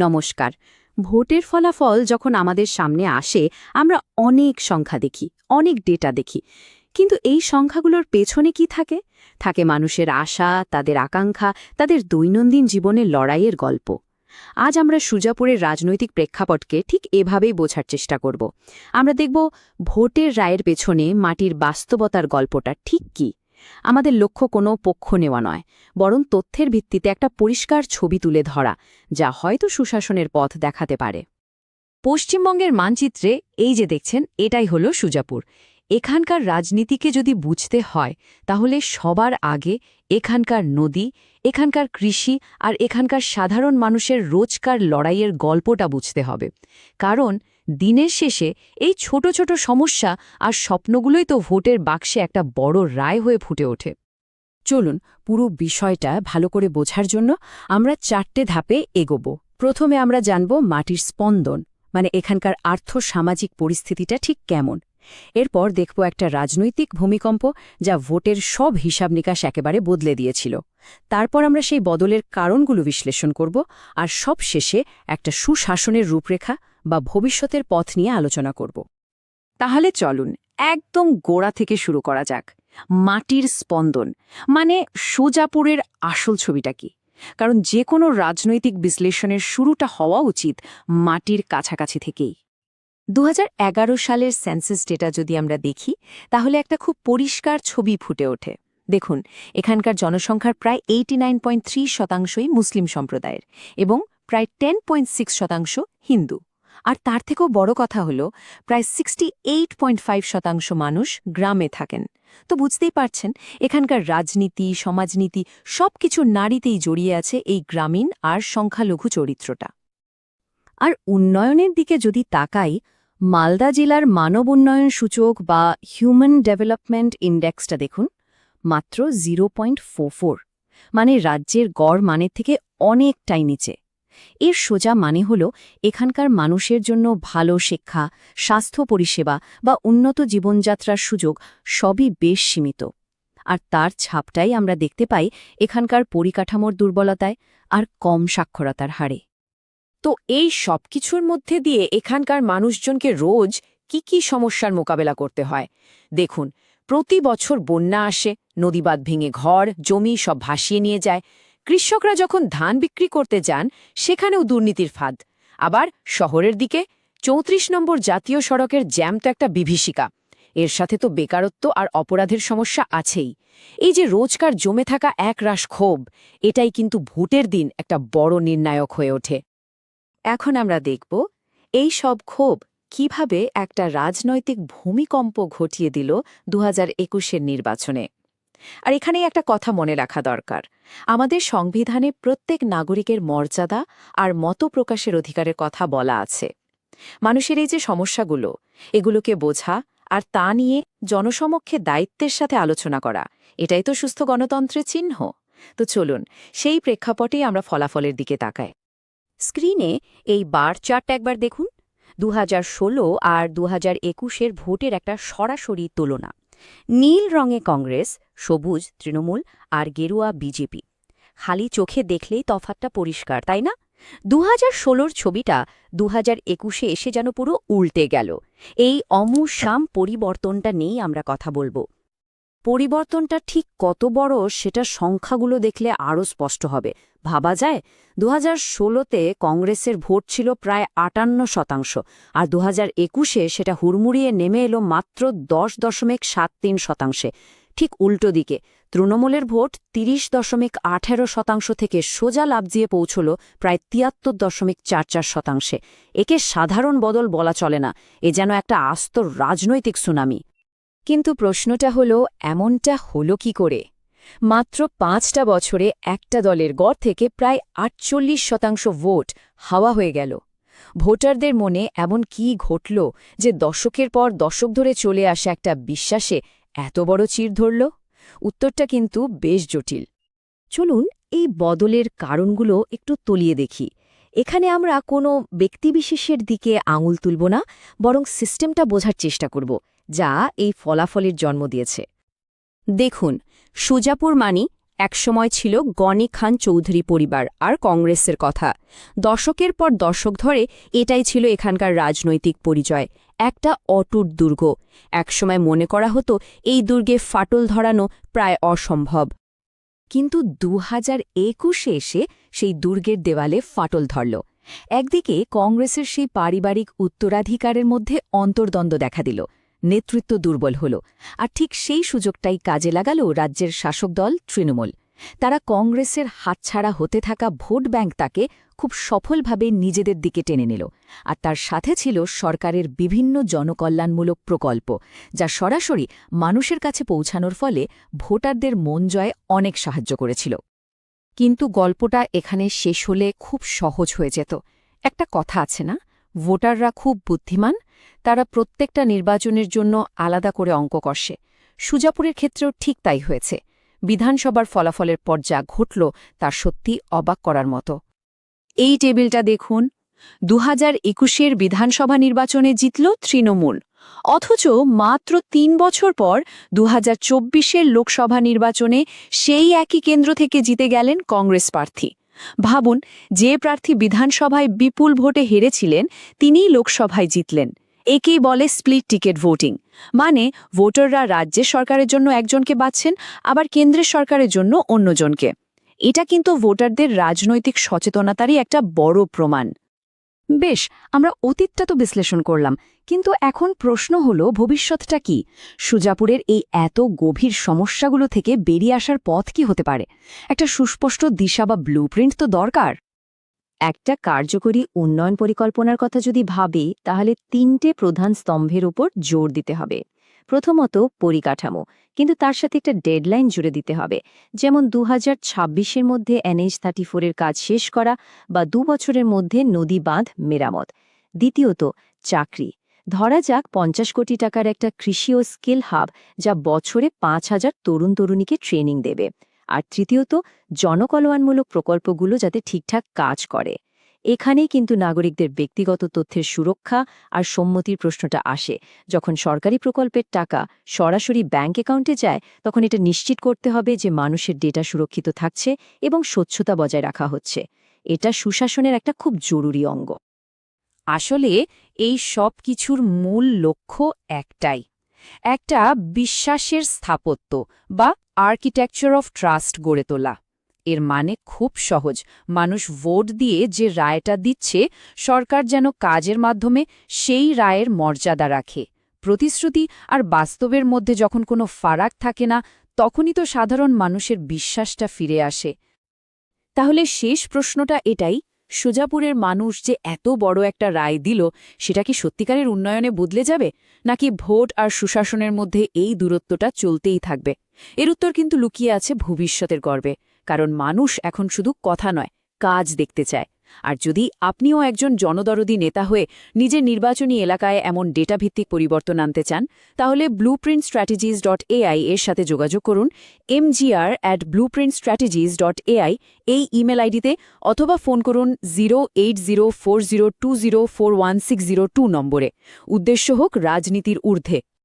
নমস্কার। ভোটের ফলাফল যখন আমাদের সামনে আসে আমরা অনেক সংখ্যা দেখি, অনেক ডেটা দেখি, কিন্তু এই সংখ্যাগুলোর পেছনে কি থাকে? থাকে মানুষের আশা, তাদের আকাঙ্ক্ষা, তাদের দৈনন্দিন জীবনের লড়াইয়ের গল্প। আজ আমরা সুজাপুরের রাজনৈতিক প্রেক্ষাপটকে ঠিক এভাবেই বোঝার চেষ্টা করব। আমরা দেখব ভোটের রায়ের পেছনে মাটির বাস্তবতার গল্পটা ঠিক কী। আমাদের লক্ষ্য কোনো পক্ষ নেওয়া নয়, বরং তথ্যের ভিত্তিতে একটা পরিষ্কার ছবি তুলে ধরা, যা হয়তো সুশাসনের পথ দেখাতে পারে। পশ্চিমবঙ্গের মানচিত্রে এই যে দেখছেন, এটাই হলো সুজাপুর। এখানকার রাজনীতিকে যদি বুঝতে হয় তাহলে সবার আগে এখানকার নদী, এখানকার কৃষি আর এখানকার সাধারণ মানুষের রোজকার লড়াইয়ের গল্পটা বুঝতে হবে। কারণ দিনের শেষে এই ছোট ছোট সমস্যা আর স্বপ্নগুলোই তো ভোটের বাক্সে একটা বড় রায় হয়ে ফুটে ওঠে। চলুন পুরো বিষয়টা ভালো করে বোঝার জন্য আমরা 4টে ধাপে এগোব। প্রথমে আমরা জানব মাটির স্পন্দন, মানে এখানকার আর্থ-সামাজিক পরিস্থিতিটা ঠিক কেমন। এরপর দেখব একটা রাজনৈতিক ভূমিকম্প যা ভোটের সব হিসাব নিকাশ একেবারে বদলে দিয়েছিল। তারপর আমরা সেই বদলের কারণগুলো বিশ্লেষণ করব, আর সব শেষে একটা সুশাসনের রূপরেখা বা ভবিষ্যতের পথ নিয়ে আলোচনা করব। তাহলে চলুন একদম গোড়া থেকে শুরু করা যাক। মাটির স্পন্দন, মানে সুজাপুরের আসল ছবিটা কি? কারণ যে কোনো রাজনৈতিক বিশ্লেষণের শুরুটা হওয়া উচিত মাটির কাছাকাছি থেকেই। 2011 সালের সেন্সাস ডেটা যদি আমরা দেখি তাহলে একটা খুব পরিষ্কার ছবি ফুটে ওঠে। দেখুন, এখানকার জনসংখ্যার প্রায় 89.3% মুসলিম সম্প্রদায়ের এবং প্রায় 10.6% হিন্দু। আর তার থেকেও বড় কথা হলো প্রায় 68.5% মানুষ গ্রামে থাকেন। তো বুঝতেই পারছেন, এখানকার রাজনীতি, সমাজনীতি সবকিছু নারীতেই জড়িয়ে আছে এই গ্রামীণ আর সংখ্যালঘু চরিত্রটা। আর উন্নয়নের দিকে যদি তাকাই, মালদা জেলার মানব উন্নয়ন সূচক বা হিউম্যান ডেভেলপমেন্ট ইন্ডেক্সটা দেখুন, মাত্র 0.44, মানে রাজ্যের গড় মানের থেকে অনেকটাই নিচে। এর সোজা মানে হল এখানকার মানুষের জন্য ভালো শিক্ষা, স্বাস্থ্য পরিষেবা বা উন্নত জীবনযাত্রার সুযোগ সবই বেশ সীমিত। আর তার ছাপটাই আমরা দেখতে পাই এখানকার পরিকাঠামোর দুর্বলতায় আর কম সাক্ষরতার হারে। তো এই সবকিছুর মধ্যে দিয়ে এখানকার মানুষজনকে রোজ কি সমস্যার মোকাবেলা করতে হয়? দেখুন, প্রতি বছর বন্যা আসে, নদীবাঁধ ভেঙে ঘর, জমি সব ভাসিয়ে নিয়ে যায়। কৃষকরা যখন ধান বিক্রি করতে যান সেখানেও দুর্নীতির ফাঁদ। আবার শহরের দিকে 34 নম্বর জাতীয় সড়কের জ্যাম তো একটা বিভীষিকা। এর সাথে তো বেকারত্ব আর অপরাধের সমস্যা আছেই। এই যে রোজকার জমে থাকা একরাশ ক্ষোভ, এটাই কিন্তু ভোটের দিন একটা বড় নির্ণায়ক হয়ে ওঠে। এখন আমরা দেখব এই সব ক্ষোভ কিভাবে একটা রাজনৈতিক ভূমিকম্প ঘটিয়ে দিল 2021-এর নির্বাচনে। আর এখানেই একটা কথা মনে রাখা দরকার, আমাদের সংবিধানে প্রত্যেক নাগরিকের মর্যাদা আর মত প্রকাশের অধিকারের কথা বলা আছে। মানুষের এই যে সমস্যাগুলো, এগুলোকে বোঝা আর তা নিয়ে জনসমক্ষে দায়িত্বের সাথে আলোচনা করা, এটাই তো সুস্থ গণতন্ত্রের চিহ্ন। তো চলুন সেই প্রেক্ষাপটেই আমরা ফলাফলের দিকে তাকাই। স্ক্রিনে এই বার চার্ট একবার দেখুন। 2016 আর 2021-এর ভোটের একটা সরাসরি তুলনা। নীল রঙে কংগ্রেস, সবুজ তৃণমূল আর গেরুয়া বিজেপি। খালি চোখে দেখলেই তফাৎটা পরিষ্কার, তাই না? 2016-র ছবিটা 2021-এ এসে যেন পুরো উল্টে গেল। এই অমূসাম পরিবর্তনটা নিয়েই আমরা কথা বলবো। পরিবর্তনটা ঠিক কত বড় সেটা সংখ্যাগুলো দেখলে আরও স্পষ্ট হবে। ভাবা যায়, 2016-তে কংগ্রেসের ভোট ছিল প্রায় 58%, আর 2021-এ সেটা হুড়মুড়িয়ে নেমে এলো মাত্র 10.73%। ঠিক উল্টো দিকে তৃণমূলের ভোট 30.18% থেকে সোজা লাফজিয়ে পৌঁছল প্রায় 73.44%। একে সাধারণ বদল বলা চলে না, এ যেন একটা আস্ত রাজনৈতিক সুনামি। কিন্তু প্রশ্নটা হলো, এমনটা হলো কি করে? মাত্র 5টা বছরে একটা দলের গড় থেকে প্রায় 48% ভোট হাওয়া হয়ে গেল। ভোটারদের মনে এমন কি ঘটল যে দশকের পর দশক ধরে চলে আসা একটা বিশ্বাসে এত বড় চির ধরল? উত্তরটা কিন্তু বেশ জটিল। চলুন এই বদলের কারণগুলো একটু তলিয়ে দেখি। এখানে আমরা কোনো ব্যক্তিবিশেষের দিকে আঙুল তুলব না, বরং সিস্টেমটা বোঝার চেষ্টা করব যা এই ফলাফলের জন্ম দিয়েছে। দেখুন, সুজাপুর মানি একসময় ছিল গনি খান চৌধুরী পরিবার আর কংগ্রেসের কথা। দশকের পর দশক ধরে এটাই ছিল এখানকার রাজনৈতিক পরিচয়, একটা অটুট দুর্গ। একসময় মনে করা হতো এই দুর্গে ফাটল ধরানো প্রায় অসম্ভব। কিন্তু 2021-এ এসে সেই দুর্গের দেওয়ালে ফাটল ধরল। একদিকে কংগ্রেসের সেই পারিবারিক উত্তরাধিকারের মধ্যে অন্তর্দ্বন্দ্ব দেখা দিল, নেতৃত্ব দুর্বল হল, আর ঠিক সেই সুযোগটাই কাজে লাগাল রাজ্যের শাসক দল তৃণমূল। তারা কংগ্রেসের হাতছাড়া হতে থাকা ভোট ব্যাংকটাকে খুব সফলভাবে নিজেদের দিকে টেনে নিল। আর তার সাথে ছিল সরকারের বিভিন্ন জনকল্যাণমূলক প্রকল্প, যা সরাসরি মানুষের কাছে পৌঁছানোর ফলে ভোটারদের মন জয়ে অনেক সাহায্য করেছিল। কিন্তু গল্পটা এখানে শেষ হলে খুব সহজ হয়ে যেত। একটা কথা আছে না, ভোটাররা খুব বুদ্ধিমান, তারা প্রত্যেকটা নির্বাচনের জন্য আলাদা করে অঙ্ক কষে। সুজাপুরের ক্ষেত্রেও ঠিক তাই হয়েছে। বিধানসভার ফলাফলের পর যা ঘটল তা সত্যি অবাক করার মতো। এই টেবিলটা দেখুন, 2021-এর বিধানসভা নির্বাচনে জিতল তৃণমূল, অথচ মাত্র 3 বছর পর 2024-এর লোকসভা নির্বাচনে সেই একই কেন্দ্র থেকে জিতে গেলেন কংগ্রেস প্রার্থী। ভাবুন, যে প্রার্থী বিধানসভায় বিপুল ভোটে হেরেছিলেন তিনিই লোকসভায় জিতলেন। একেই বলে স্প্লিট টিকেট ভোটিং, মানে ভোটাররা রাজ্যের সরকারের জন্য একজনকে বাছছেন, আবার কেন্দ্রের সরকারের জন্য অন্যজনকে। এটা কিন্তু ভোটারদের রাজনৈতিক সচেতনতারই একটা বড় প্রমাণ। বেশ, আমরা অতীতটা তো বিশ্লেষণ করলাম, কিন্তু এখন প্রশ্ন হলো ভবিষ্যৎটা কি? সুজাপুরের এই এত গভীর সমস্যাগুলো থেকে বেরিয়ে আসার পথ কি হতে পারে? একটা সুস্পষ্ট দিশা বা ব্লুপ্রিন্ট তো দরকার। একটা কার্যকরী উন্নয়ন পরিকল্পনার কথা যদি ভাবি, তাহলে 3টে প্রধান স্তম্ভের উপর জোর দিতে হবে। প্রথমত পরিকাঠামো, কিন্তু তার সাথে একটা ডেডলাইন জুড়ে দিতে হবে, যেমন 2026-এর মধ্যে NH-34-এর কাজ শেষ করা বা 2 বছরের মধ্যে নদী বাঁধ মেরামত। দ্বিতীয়ত চাকরি, ধরা যাক 50 কোটি টাকার একটা কৃষি ও স্কিল হাব, যা বছরে 5,000 তরুণ তরুণীকে ট্রেনিং দেবে। আর তৃতীয়ত জনকল্যাণমূলক প্রকল্পগুলো যাতে ঠিকঠাক কাজ করে। এখানেই কিন্তু নাগরিকদের ব্যক্তিগত তথ্যের সুরক্ষা আর সম্মতির প্রশ্নটা আসে। যখন সরকারি প্রকল্পের টাকা সরাসরি ব্যাংক অ্যাকাউন্টে যায়, তখন এটা নিশ্চিত করতে হবে যে মানুষের ডেটা সুরক্ষিত থাকছে এবং স্বচ্ছতা বজায় রাখা হচ্ছে। এটা সুশাসনের একটা খুব জরুরি অঙ্গ। আসলে এই সব কিছুর মূল লক্ষ্য একটাই, একটা বিশ্বাসের স্থাপত্য বা আর্কিটেকচার অফ ট্রাস্ট গড়ে তোলা। এর মানে খুব সহজ, মানুষ ভোট দিয়ে যে রায়টা দিচ্ছে, সরকার যেন কাজের মাধ্যমে সেই রায়ের মর্যাদা রাখে। প্রতিশ্রুতি আর বাস্তবের মধ্যে যখন কোনো ফারাক থাকে না, তখনই তো সাধারণ মানুষের বিশ্বাসটা ফিরে আসে। তাহলে শেষ প্রশ্নটা এটাই, সুজাপুরের মানুষ যে এত বড় একটা রায় দিল, সেটা কি সত্যিকারের উন্নয়নে বদলে যাবে, নাকি ভোট আর সুশাসনের মধ্যে এই দূরত্বটা চলতেই থাকবে? এর উত্তর কিন্তু লুকিয়ে আছে ভবিষ্যতের গর্বে, কারণ মানুষ এখন শুধু কথা নয়, কাজ দেখতে চায়। আর যদি আপনিও একজন জনদরদি নেতা হয়ে নিজের নির্বাচনী এলাকায় এমন ডেটাভিত্তিক পরিবর্তন আনতে চান, তাহলে blueprintstrategies.ai এর সাথে যোগাযোগ করুন, mgr@blueprintstrategies.ai এই ইমেল আইডিতে, অথবা ফোন করুন 08040204160 নম্বরে। উদ্দেশ্য হোক রাজনীতির ঊর্ধ্বে,